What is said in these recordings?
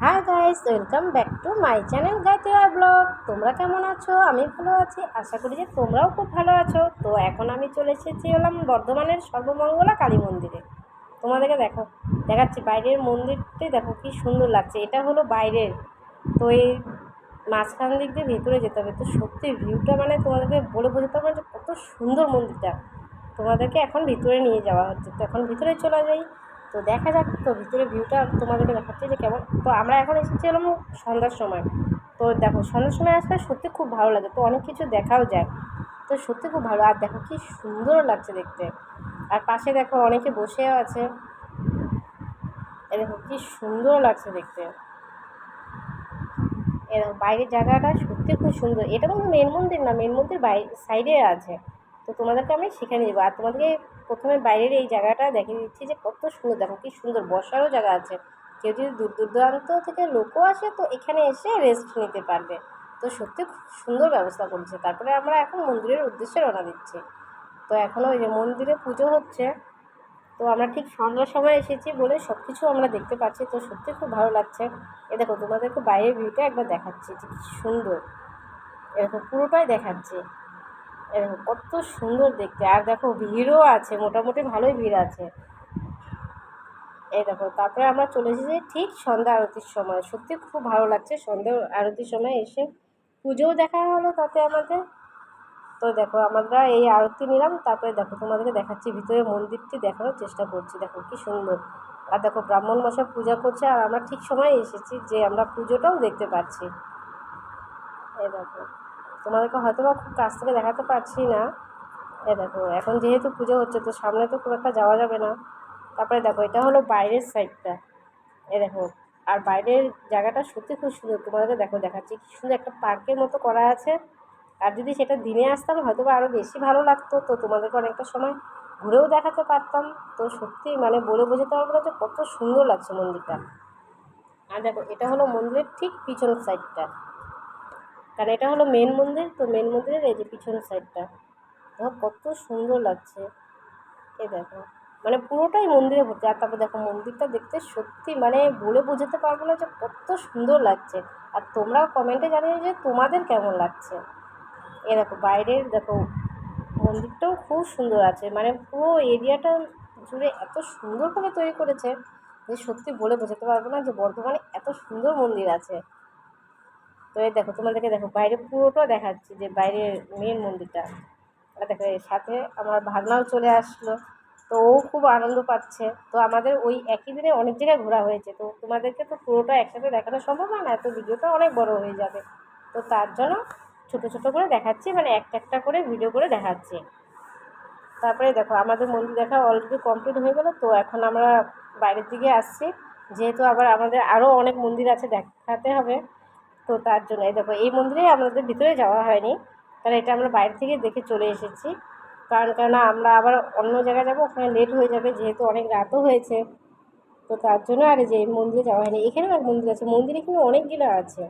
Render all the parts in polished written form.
Hi guys, welcome back to my channel Gayatri blog. তোমরা কেমন আছো? আমি ভালো আছি, আশা করি যে তোমরাও খুব ভালো আছো। তো এখন আমি চলে এসেছি হলাম বর্ধমানের সর্বমঙ্গলা কালী মন্দিরে। তোমাদেরকে দেখাচ্ছি বাইরের মন্দিরটি, দেখো কি সুন্দর লাগছে। এটা হলো বাইরের, তো এই মাঝখান দিক দিয়ে ভেতরে যেতে হবে। তো সত্যি ভিউটা মানে তোমাদেরকে বলে বোঝাতে পারবো যে কত সুন্দর মন্দিরটা। তোমাদেরকে এখন ভিতরে নিয়ে যাওয়া হচ্ছে, তো এখন ভিতরে চলে যাই। তো দেখা যাক তো ভিতরে ভিউটা তোমাদেরকে দেখাচ্ছি যে কেমন। তো আমরা এখন এসেছিলাম সন্ধ্যার সময়। তো দেখো সন্ধ্যার সময় আসলে সত্যি খুব ভালো লাগে, তো অনেক কিছু দেখাও যায়। তো সত্যি খুব ভালো, আর দেখো কি সুন্দর লাগছে দেখতে। আর পাশে দেখো অনেকে বসেও আছে, এ দেখো কি সুন্দর লাগছে দেখতে। এ দেখো বাইরের জায়গাটা সত্যি খুব সুন্দর। এটা কিন্তু মেন মন্দির না, মেন মন্দির সাইডে আছে। তো তোমাদেরকে আমি সেখানে যাবো, আর তোমাদেরকে প্রথমে বাইরের এই জায়গাটা দেখিয়ে দিচ্ছি যে কত সুন্দর। দেখো কি সুন্দর বসারও জায়গা আছে। কেউ যদি দূর দূরান্ত থেকে লোকও আসে তো এখানে এসে রেস্ট নিতে পারবে। তো সত্যি খুব সুন্দর ব্যবস্থা করেছে। তারপরে আমরা এখন মন্দিরের উদ্দেশ্যে রওনা দিচ্ছি। তো এখনও ওই যে মন্দিরে পুজো হচ্ছে। তো আমরা ঠিক সন্ধ্যার সময় এসেছি বলে সব কিছু আমরা দেখতে পাচ্ছি। তো সত্যি খুব ভালো লাগছে। এ দেখো তোমাদেরকে বাইরের ভিউটা একবার দেখাচ্ছি যে কী সুন্দর। এরকম পুরোটাই দেখাচ্ছি। এরকম কত সুন্দর দেখতে। আর দেখো ভিড়ও আছে, মোটামুটি ভালোই ভিড় আছে। এই দেখো তারপরে আমরা চলে এসেছি ঠিক সন্ধ্যা আরতির সময়। সত্যি খুব ভালো লাগছে সন্ধ্যা আরতির সময় এসে। পুজোও দেখা হলো তাতে আমাদের। তো দেখো আমরা এই আরতি নিলাম, তারপরে দেখো তোমাদেরকে দেখাচ্ছি ভিতরে মন্দিরটি দেখানোর চেষ্টা করছি। দেখো কি সুন্দর। আর দেখো ব্রাহ্মণ মশাই পূজা করছে, আর আমরা ঠিক সময়ে এসেছি যে আমরা পুজোটাও দেখতে পাচ্ছি। এই দেখো তোমাদেরকে হয়তো বা খুব কাছ থেকে দেখাতে পারছি না। এই দেখো এখন যেহেতু পুজো হচ্ছে তো সামনে তো খুব একটা যাওয়া যাবে না। তারপরে দেখো এটা হলো বাইরের সাইডটা। এই দেখো, আর বাইরের জায়গাটা সত্যি খুব সুন্দর। তোমাদেরকে দেখো দেখাচ্ছি কি সুন্দর একটা পার্কের মতো করা আছে। আর যদি সেটা দিনে আসতাম হয়তো বা আরও বেশি ভালো লাগতো, তো তোমাদেরকে অনেকটা সময় ঘুরেও দেখাতে পারতাম। তো সত্যি মানে বলে বোঝাতে পারবো না যে কত সুন্দর লাগছে মন্দিরটা। আর দেখো এটা হলো মন্দিরের ঠিক পিছন সাইডটা, কারণ এটা হলো মেন মন্দির। তো মেন মন্দিরের এই যে পিছন সাইডটা দেখো কত সুন্দর লাগছে। এই দেখো মানে পুরোটাই মন্দিরে ভর্তি। আর তারপর দেখো মন্দিরটা দেখতে সত্যি মানে বলে বোঝাতে পারবো না যে কত সুন্দর লাগছে। আর তোমরাও কমেন্টে জানিও যে তোমাদের কেমন লাগছে। এ দেখো বাইরের দেখো মন্দিরটাও খুব সুন্দর আছে, মানে পুরো এরিয়াটা জুড়ে এত সুন্দরভাবে তৈরি করেছে যে সত্যি বলে বোঝাতে পারবো না যে বর্ধমানে এত সুন্দর মন্দির আছে। তো এই দেখো তোমাদেরকে দেখো বাইরে পুরোটা দেখাচ্ছি যে বাইরের মেন মন্দিরটা। আর দেখো এর সাথে আমার ভাগনাও চলে আসলো, তো ও খুব আনন্দ পাচ্ছে। তো আমাদের ওই একই দিনে অনেক জায়গায় ঘোরা হয়েছে, তো তোমাদেরকে তো পুরোটা একসাথে দেখানো সম্ভব হয় না, তো ভিডিওটা অনেক বড় হয়ে যাবে। তো তার জন্য ছোটো ছোটো করে দেখাচ্ছি, মানে একটা একটা করে ভিডিও করে দেখাচ্ছি। তারপরে দেখো আমাদের মন্দির দেখা অলরেডি কমপ্লিট হয়ে গেলো। তো এখন আমরা বাইরের দিকে আসছি, যেহেতু আবার আমাদের আরও অনেক মন্দির আছে দেখাতে হবে। তো তার জন্য এই দেখো এই মন্দিরে আমাদের ভিতরে যাওয়া হয়নি, কারণ এটা আমরা বাইরে থেকে দেখে চলে এসেছি। কারণ আমরা আবার অন্য জায়গায় যাবো, ওখানে লেট হয়ে যাবে, যেহেতু অনেক রাতও হয়েছে। তো তার জন্য আর এই যে এই মন্দিরে যাওয়া হয়নি। এখানেও এক মন্দির আছে, মন্দির এখানে অনেকগুলো আছে।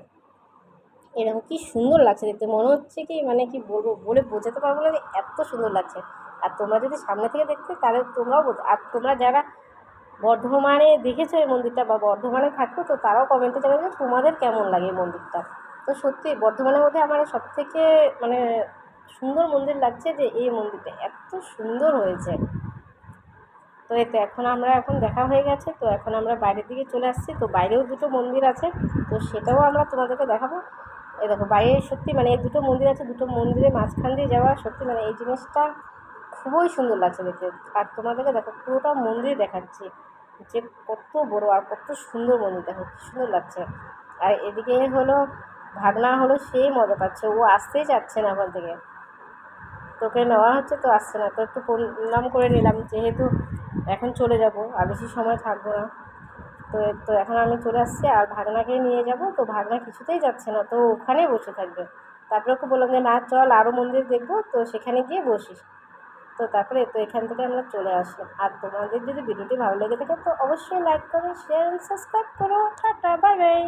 এরকম কি সুন্দর লাগছে দেখতে, মনে হচ্ছে কি মানে কি বলবো, বলে বোঝাতে পারবো না যে এত সুন্দর লাগছে। আর তোমরা যদি সামনে থেকে দেখতে তাহলে তোমরাও আর তোমরা যারা বর্ধমানে দেখেছো এই মন্দিরটা বা বর্ধমানে থাকো তো তারাও কমেন্টে জানাবে যে তোমাদের কেমন লাগে এই মন্দিরটা। তো সত্যি বর্ধমানের মধ্যে আমার সবথেকে মানে সুন্দর মন্দির লাগছে যে এই মন্দিরটা এত সুন্দর হয়েছে। তো এতে এখন দেখা হয়ে গেছে, তো এখন আমরা বাইরের দিকে চলে আসছি। তো বাইরেও দুটো মন্দির আছে, তো সেটাও আমরা তোমাদেরকে দেখাবো। এই দেখো বাইরে সত্যি মানে এই দুটো মন্দির আছে, দুটো মন্দিরের মাঝখান দিয়ে যাওয়া সত্যি মানে এই জিনিসটা খুবই সুন্দর লাগছে দেখতে। আর তোমাদেরকে দেখো পুরোটা মন্দির দেখাচ্ছি যে কত বড় আর কত সুন্দর মন্দির, দেখো কী সুন্দর লাগছে। আর এদিকে হলো ভাগনা হলো সেই মজা পাচ্ছে, ও আসতেই চাচ্ছে না ওখান থেকে। তোকে নেওয়া হচ্ছে তো আসছে না, তো একটু প্রণাম করে নিলাম, যেহেতু এখন চলে যাব আর বেশি সময় থাকবো না। তো তো এখন আমি চলে আসছি আর ভাগনাকে নিয়ে যাব। তো ভাগনা কিছুতেই যাচ্ছে না, তো ওখানেই বসে থাকবে। তারপরে ওকে বললাম যে না চল আরও মন্দির দেখবো, তো সেখানে গিয়ে বসিস। তো তারপরে তো এখান থেকে আমরা চলে আসলাম। আর তোমাদের যদি ভিডিওটি ভালো লেগে থাকে তো অবশ্যই লাইক করো, শেয়ার অ্যান্ড সাবস্ক্রাইব করো। Tata, bye bye.